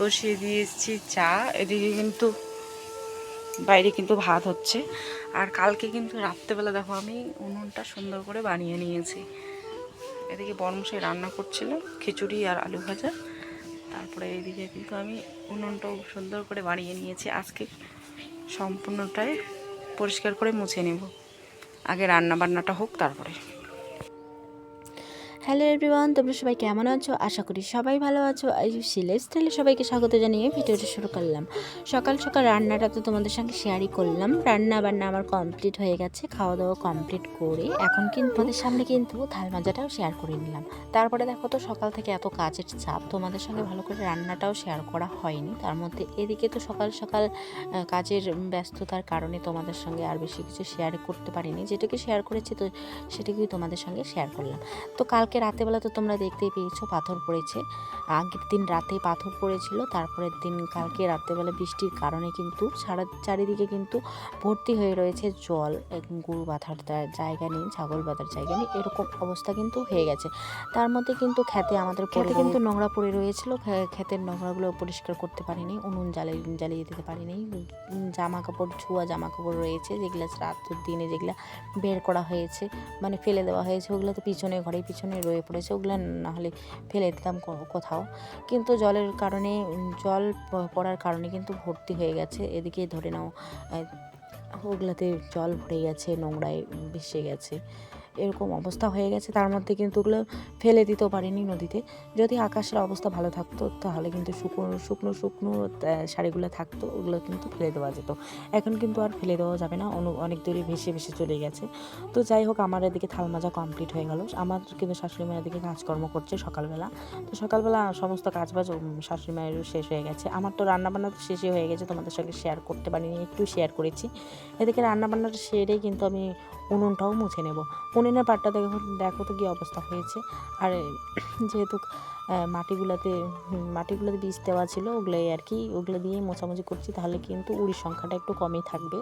বসিয়ে দিয়েছি চা, এদিকে কিন্তু বাইরে কিন্তু ভাত হচ্ছে। আর কালকে কিন্তু রাত্রেবেলা দেখো আমি উনুনটা সুন্দর করে বানিয়ে নিয়েছি। এদিকে বর্মশাই রান্না করছিল খিচুড়ি আর আলু ভাজা, তারপরে এইদিকে কিন্তু আমি উনুনটাও সুন্দর করে বানিয়ে নিয়েছি। আজকে সম্পূর্ণটাই পরিষ্কার করে মুছে নেব, আগে রান্না বান্নাটা হোক তারপরে। হ্যালো এভরিওয়ান, তোমরা সবাই কেমন আছো? আশা করি সবাই ভালো আছো। আইসি লাইফস্টাইলে সবাইকে স্বাগত জানিয়ে ভিডিওটা শুরু করলাম। সকাল সকাল রান্নাটা তো তোমাদের সঙ্গে শেয়ারই করলাম। রান্না বান্না আমার কমপ্লিট হয়ে গেছে, খাওয়া দাওয়া কমপ্লিট করে এখন কিন্তু তোমাদের সামনে কিন্তু থাল মাজাটাও শেয়ার করে নিলাম। তারপরে দেখো তো সকাল থেকে এত কাজের চাপ, তোমাদের সঙ্গে ভালো করে রান্নাটাও শেয়ার করা হয়নি। তার মধ্যে এদিকে তো সকাল সকাল কাজের ব্যস্ততার কারণে তোমাদের সঙ্গে আর বেশি কিছু শেয়ার করতে পারিনি। যেটুকু শেয়ার করেছি তো সেটুকুই তোমাদের সঙ্গে শেয়ার করলাম। তো কালকে রাতেবেলা তো তোমরা দেখতেই পেয়েছো পাথর পড়েছে। আগের দিন রাতে পাথর পড়েছিল, তারপরের দিন কালকে রাতেবেলা বৃষ্টির কারণে কিন্তু চারিদিকে কিন্তু ভর্তি হয়ে রয়েছে জল। গরু বাঁধার জায়গা নেই, ছাগল বাঁধার জায়গা নেই, এরকম অবস্থা কিন্তু হয়ে গেছে। তার মধ্যে কিন্তু খেতে আমাদের খেতে কিন্তু নোংরা পড়ে রয়েছিল। ক্ষেতের নোংরাগুলো পরিষ্কার করতে পারিনি, উনুন জ্বালিয়ে দিতে পারিনি। জামা কাপড় ধোয়া জামা কাপড় রয়েছে যেগুলো রাতের দিনে যেগুলো বের করা হয়েছে, মানে ফেলে দেওয়া হয়েছে, ওগুলো তো পিছনে ঘরের পিছনে রয়ে পড়েছে, ওগুলো না হলে ফেলে দিতাম কোথাও। কিন্তু জলের কারণে জল পড়ার কারণে কিন্তু ভর্তি হয়ে গেছে। এদিকে ধরে নাও ওগুলাতে জল ভরে গেছে, নোংরায় ভেসে গেছে, এরকম অবস্থা হয়ে গেছে। তার মধ্যে কিন্তু ওগুলো ফেলে দিতেও পারিনি নদীতে। যদি আকাশের অবস্থা ভালো থাকতো তাহলে কিন্তু শুকনো শুকনো শুকনো শাড়িগুলো থাকতো, ওগুলো কিন্তু ফেলে দেওয়া যেত। এখন কিন্তু আর ফেলে দেওয়া যাবে না, অনেক দূরে ভেসে ভেসে চলে গেছে। তো যাই হোক, আমার এদিকে থাল মাজা কমপ্লিট হয়ে গেল। আমার কিন্তু শাশুড়ি মায়ের দিকে কাজকর্ম করছে সকালবেলা। তো সকালবেলা সমস্ত কাজবাজ শাশুড়ি মায়েরও শেষ হয়ে গেছে। আমার তো রান্নাবান্না তো শেষই হয়ে গেছে, তোমাদের সঙ্গে শেয়ার করতে পারিনি, একটু শেয়ার করেছি। এদিকে রান্নাবান্নাটা সেরেই কিন্তু আমি উনুনটাও মুছে নেব। উনুনের পাটটা দেখো তো কী অবস্থা হয়েছে। আর যেহেতু মাটিগুলোতে বীজ দেওয়া ছিল, ওগুলোই আর কি, ওগুলো দিয়েই মোছামুছি করছি। তাহলে কিন্তু উড়ির সংখ্যাটা একটু কমই থাকবে।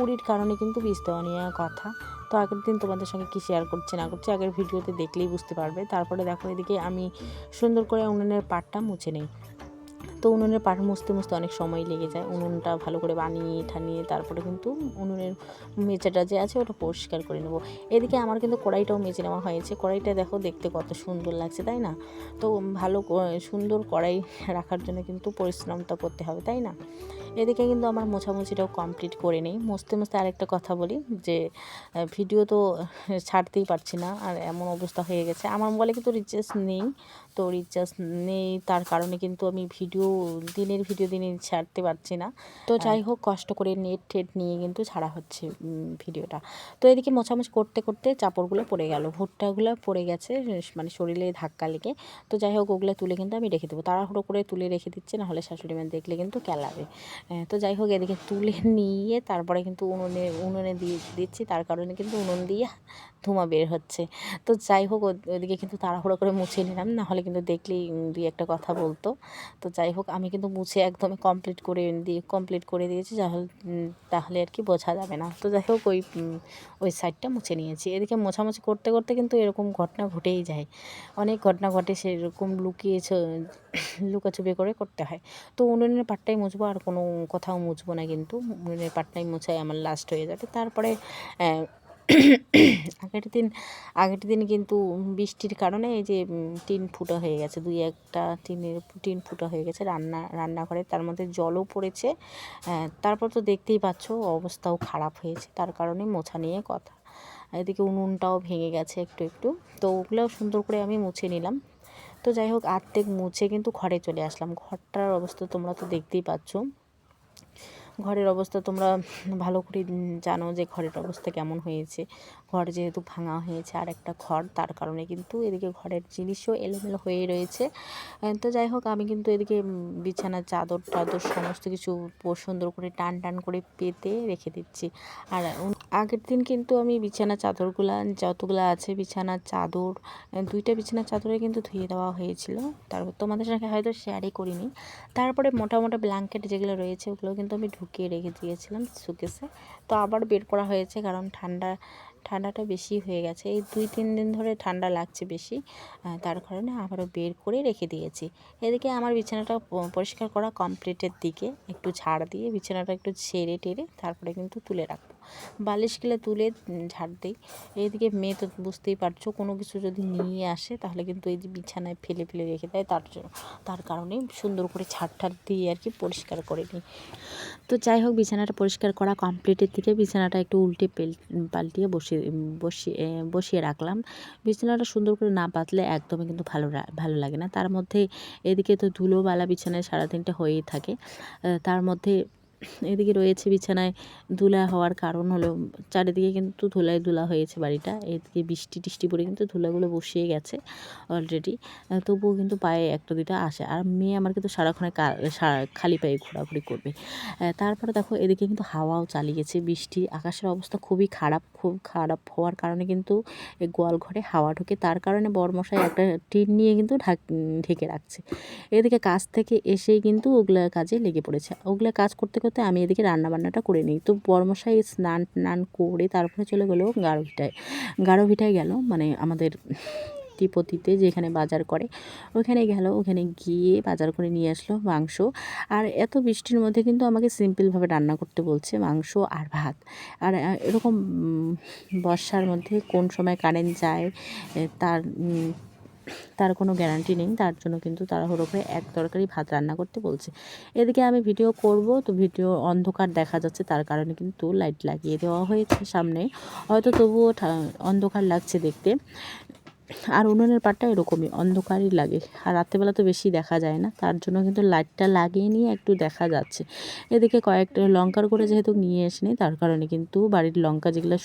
উড়ির কারণে কিন্তু বীজ দেওয়া নিয়ে কথা। তো আগের দিন তোমাদের সঙ্গে কী শেয়ার করছি না করছি আগের ভিডিওতে দেখলেই বুঝতে পারবে। তারপরে দেখো এদিকে আমি সুন্দর করে উনুনের পাটটা মুছে নিই। তো উনুনের পাট মুছতে অনেক সময় লেগে যায়। উনুনটা ভালো করে বানিয়ে ঠানিয়ে তারপরে কিন্তু উনুনের মেঝেটা যে আছে ওটা পরিষ্কার করে নেব। এদিকে আমার কিন্তু কড়াইটাও মেজে নেওয়া হয়েছে। কড়াইটা দেখো দেখতে কত সুন্দর লাগছে, তাই না? তো সুন্দর কড়াই রাখার জন্য কিন্তু পরিশ্রমটা করতে হবে, তাই না? এদিকে কিন্তু আমার মোছামুছিটাও কমপ্লিট করে নেই। মুছতে আরেকটা কথা বলি যে ভিডিও তো ছাড়তেই পারছি না, আর এমন অবস্থা হয়ে গেছে। আমার মোবাইলে কিন্তু রিচার্জ নেই। তো রিচার্জ নেই, তার কারণে কিন্তু আমি দিনের ভিডিও দিনে ছাড়তে পারছি না। তো যাই হোক, কষ্ট করে নেট টেট নিয়ে কিন্তু ছাড়া হচ্ছে ভিডিওটা। তো এদিকে মোছামুছি করতে করতে চাপড়গুলো পড়ে গেল, ভুট্টাগুলো পড়ে গেছে, মানে শরীরে ধাক্কা লেগে। তো যাই হোক, ওগুলো তুলে কিন্তু আমি রেখে দেবো, তাড়াহুড়ো করে তুলে রেখে দিচ্ছি, নাহলে শাশুড়ি মা দেখলে কিন্তু কেলাবে। তো যাই হোক, এদিকে তুলে নিয়ে তারপরে কিন্তু উনুনে দিয়ে দিচ্ছি, তার কারণে কিন্তু উনুন দিয়ে ধোঁয়া বের হচ্ছে। তো যাই হোক, ওদিকে কিন্তু তাড়াহুড়ো করে মুছে নিলাম, নাহলে কিন্তু দেখলেই দুই একটা কথা বলতো। তো যাই হোক, আমি কিন্তু মুছে একদমই কমপ্লিট করে দিয়েছি, তাহলে আর কি বোঝা যাবে না। তো যাই হোক, ওই সাইডটা মুছে নিয়েছি। এদিকে মোছামুছি করতে করতে কিন্তু এরকম ঘটনা ঘটেই যায়, অনেক ঘটনা ঘটে, সেরকম লুকাছুপি করে করতে হয়। তো উনুনের পাটটাই মুছবো, আর কোনো কোথাও মুছবো না, কিন্তু উনুনের পাটটাই মুছাই আমার লাস্ট হয়ে যাবে। তারপরে আগের দিন কিন্তু বৃষ্টির কারণে এই যে টিন ফুটা হয়ে গেছে, দুই একটা টিন ফুটা হয়ে গেছে রান্নাঘরে, তার মধ্যে জলও পড়েছে। তারপর তো দেখতেই পাচ্ছ অবস্থাও খারাপ হয়েছে, তার কারণে মোছা নিয়ে কথা। এদিকে উনুনটাও ভেঙে গেছে একটু একটু। তো ওগুলোও সুন্দর করে আমি মুছে নিলাম। তো যাই হোক, আর্ধেক মুছে কিন্তু ঘরে চলে আসলাম। ঘরটার অবস্থা তোমরা তো দেখতেই পাচ্ছ। ঘরের অবস্থা তোমরা ভালো করে জানো যে ঘরের অবস্থা কেমন হয়েছে। ঘর যেহেতু ভাঙা হয়েছে আর একটা ঘর, তার কারণে কিন্তু এদিকে ঘরের জিনিসও এলোমেলো হয়ে রয়েছে। তো যাই হোক, আমি কিন্তু এদিকে বিছানার চাদর টাদর সমস্ত কিছু সুন্দর করে টান করে পেতে রেখে দিচ্ছি। আর আগের দিন কিন্তু আমি বিছানার চাদরগুলা যতগুলো আছে, বিছানার চাদর দুইটা বিছানার চাদরে কিন্তু ধুয়ে দেওয়া হয়েছিল, তারপর তোমাদের সঙ্গে হয়তো শেয়ারই করিনি। তারপরে মোটা ব্ল্যাঙ্কেট যেগুলো রয়েছে ওগুলো কিন্তু আমি ঢুকিয়ে রেখে দিয়েছিলাম শোকেসে। তো আবার বের করা হয়েছে, কারণ ঠান্ডাটা বেশি হয়ে গেছে, এই 2-3 দিন ধরে ঠান্ডা লাগছে বেশি, তার কারণে আবারও বের করে রেখে দিয়েছি। এদিকে আমার বিছানাটা পরিষ্কার করা কমপ্লিটের দিকে, একটু ঝাড় দিয়ে বিছানাটা একটু ঝেড়ে টেরে তারপরে কিন্তু তুলে রাখবো। বালিশগুলো তুলে ঝাড় দিই। এইদিকে মেয়ে তো বুঝতেই পারছো, কোনো কিছু যদি নিয়ে আসে তাহলে কিন্তু এই যে বিছানায় ফেলে ফেলে রেখে দেয়, তার কারণে সুন্দর করে ঝাড় দিয়ে আর কি পরিষ্কার করে নিই। তো যাই হোক, বিছানাটা পরিষ্কার করা কমপ্লিটের দিকে বিছানাটা একটু উল্টে পাল্টিয়ে বসিয়ে রাখলাম। বিছানাটা সুন্দর করে না পাতলে একদমই কিন্তু ভালো লাগে না। তার মধ্যে এদিকে তো ধুলোবালা বিছানায় সারাদিনটা হয়েই থাকে, তার মধ্যে এদিকে রয়েছে বিছানায় ধুলা হওয়ার কারণ হলো চারিদিকে কিন্তু ধুলা হয়েছে বাড়িটা। এদিকে বৃষ্টি টিষ্টি পড়ে কিন্তু ধুলাগুলো বসিয়ে গেছে অলরেডি, তবুও কিন্তু পায়ে একটা দুইটা আসে। আর মেয়ে আমার কিন্তু সারাক্ষণে খালি পায়ে ঘোরাঘুরি করবে। তারপরে দেখো এদিকে কিন্তু হাওয়াও চালিয়েছে, বৃষ্টি, আকাশের অবস্থা খুব খারাপ হওয়ার কারণে কিন্তু এই গোয়াল ঘরে হাওয়া ঢোকে, তার কারণে বরমশাই একটা টিন নিয়ে কিন্তু ঢেকে রাখছে। এদিকে কাজ থেকে এসেই কিন্তু ওগুলা কাজে লেগে পড়েছে। ওগুলা কাজ করতে করতে আমি এদিকে রান্নাবান্নাটা করে নিই। তো বরমশাই স্নান করে তারপরে চলে গেলো গাঢ়ভিটায় গেল, মানে আমাদের ত্রিপতিতে যেখানে বাজার করে ওখানে গেল। ওখানে গিয়ে বাজার করে নিয়ে আসলো মাংস। আর এত বৃষ্টির মধ্যে কিন্তু আমাকে সিম্পলভাবে রান্না করতে বলছে, মাংস আর ভাত। আর এরকম বর্ষার মধ্যে কোন সময় কারেন্ট যায় তার কোনো গ্যারান্টি নেই, তার জন্য কিন্তু তাড়াহুড়ো করে এক তরকারি ভাত রান্না করতে বলছে। এদিকে আমি ভিডিও করব, তো ভিডিও অন্ধকার দেখা যাচ্ছে, তার কারণে কিন্তু লাইট লাগিয়ে দেওয়া হয়েছে সামনে, হয়তো তবুও অন্ধকার লাগছে দেখতে। আর উনুনের পাটটা এরকমই অন্ধকারই লাগে, আর রাত্রেবেলা তো বেশি দেখা যায় না, তার জন্য কিন্তু লাইটটা লাগিয়ে নিয়ে একটু দেখা যাচ্ছে। এদিকে কয়েকটা লঙ্কার করে যেহেতু নিয়ে আসেনি, তার কারণে কিন্তু বাড়ির লঙ্কা যেগুলো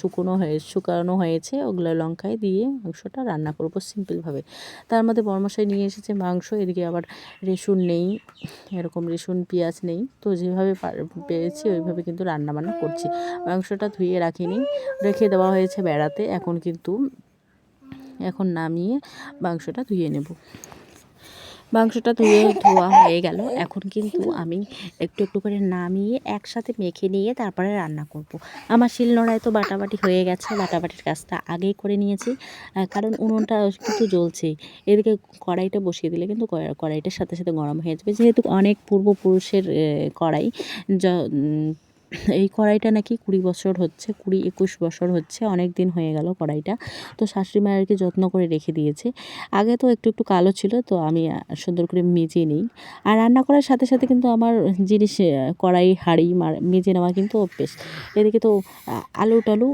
শুকানো হয়েছে ওগুলো লঙ্কায় দিয়ে মাংসটা রান্না করবো সিম্পলভাবে। তার মধ্যে বরমশাই নিয়ে এসেছে মাংস, এদিকে আবার রসুন নেই, এরকম রসুন পেঁয়াজ নেই, তো যেভাবে পেয়েছি ওইভাবে কিন্তু রান্নাবান্না করছি। মাংসটা ধুয়ে রেখে দেওয়া হয়েছে বেড়াতে, এখন নামিয়ে মাংসটা ধুয়ে নেব। মাংসটা ধোয়া হয়ে গেল, এখন কিন্তু আমি একটু একটু করে নামিয়ে একসাথে মেখে নিয়ে তারপরে রান্না করব। আমার শিলনোড়ায় তো বাটাবাটি হয়ে গেছে, বাটাবাটির কাজটা আগেই করে নিয়েছি, কারণ উনুনটা কিন্তু জ্বলছেই। এদিকে কড়াইটা বসিয়ে দিলে কিন্তু কড়াইটার সাথে সাথে গরম হয়ে যাবে, যেহেতু অনেক পূর্বপুরুষের কড়াই। এই কড়াইটা নাকি 20-21 বছর হচ্ছে, অনেক দিন হয়ে গেল কড়াইটা। তো শাশুড়ি মা আর কি যত্ন করে রেখে দিয়েছে। আগে তো একটু একটু কালো ছিল, তো আমি সুন্দর করে মেজে নিই। আর রান্না করার সাথে সাথে কিন্তু আমার জিনিস কড়াই হাঁড়ি মেজে নেওয়া কিন্তু অভ্যেস। এদিকে তো আলু টালু,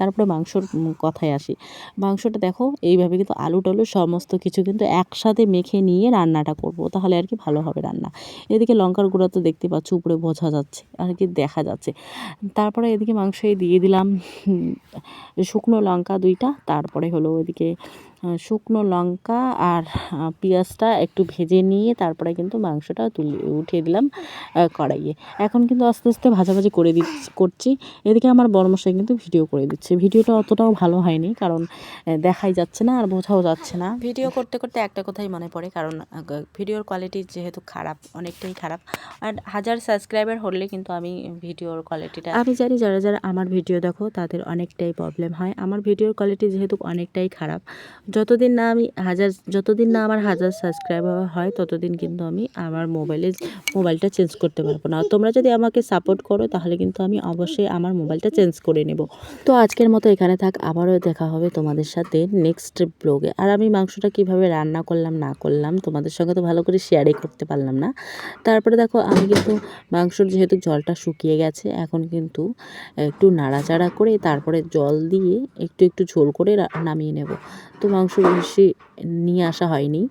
তারপরে মাংসর কথায় আসি। মাংসটা দেখো এইভাবে কিন্তু আলু টালু সমস্ত কিছু কিন্তু একসাথে মেখে নিয়ে রান্নাটা করব, তাহলে আর কি ভালো হবে রান্না। এদিকে লঙ্কার গুঁড়া তো দেখতে পাচ্ছ উপরে বোঝা যাচ্ছে আর কি দেখা যাচ্ছে। তারপরে এদিকে মাংসই দিয়ে দিলাম শুকনো লঙ্কা 2টা, তারপরে হলো এদিকে শুকনো লঙ্কা আর পেঁয়াজটা একটু ভেজে নিয়ে তারপরে কিন্তু মাংসটা উঠিয়ে দিলাম কড়াইয়ে। এখন কিন্তু আস্তে আস্তে ভাজাভাজি করছি। এদিকে আমার বড়মশাই কিন্তু ভিডিও করে দিচ্ছে। ভিডিওটা অতটাও ভালো হয়নি, কারণ দেখাই যাচ্ছে না আর বোঝাও যাচ্ছে না। ভিডিও করতে করতে একটা কথাই মনে পড়ে, কারণ ভিডিওর কোয়ালিটি যেহেতু অনেকটাই খারাপ, আর 1000 সাবস্ক্রাইবার হলে কিন্তু আমি ভিডিওর কোয়ালিটিটা, আমি জানি যারা যারা আমার ভিডিও দেখো তাদের অনেকটাই প্রবলেম হয়। আমার ভিডিওর কোয়ালিটি যেহেতু অনেকটাই খারাপ, যতদিন না আমার 1000 সাবস্ক্রাইবার হয় ততদিন কিন্তু আমি আমার মোবাইলটা চেঞ্জ করতে পারবো না। তোমরা যদি আমাকে সাপোর্ট করো তাহলে কিন্তু আমি অবশ্যই আমার মোবাইলটা চেঞ্জ করে নেব। তো আজকের মতো এখানে থাক, আবারও দেখা হবে তোমাদের সাথে নেক্সট ব্লগে। আর আমি মাংসটা কিভাবে রান্না করলাম না করলাম তোমাদের সঙ্গে তো ভালো করে শেয়ারই করতে পারলাম না। তারপরে দেখো আমি কিন্তু মাংসর যেহেতু জলটা শুকিয়ে গেছে, এখন কিন্তু একটু নাড়াচাড়া করে তারপরে জল দিয়ে একটু একটু ঝোল করে নামিয়ে নেব। তো মাংস বেশি নিয়ে আসা হয়নি,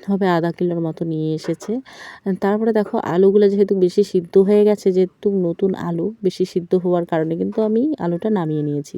হবে আধা কিলোর মতো নিয়ে এসেছে। তারপরে দেখো আলুগুলো যেহেতু বেশি সিদ্ধ হয়ে গেছে, যেহেতু নতুন আলু বেশি সিদ্ধ হওয়ার কারণে কিন্তু আমি আলুটা নামিয়ে নিয়েছি।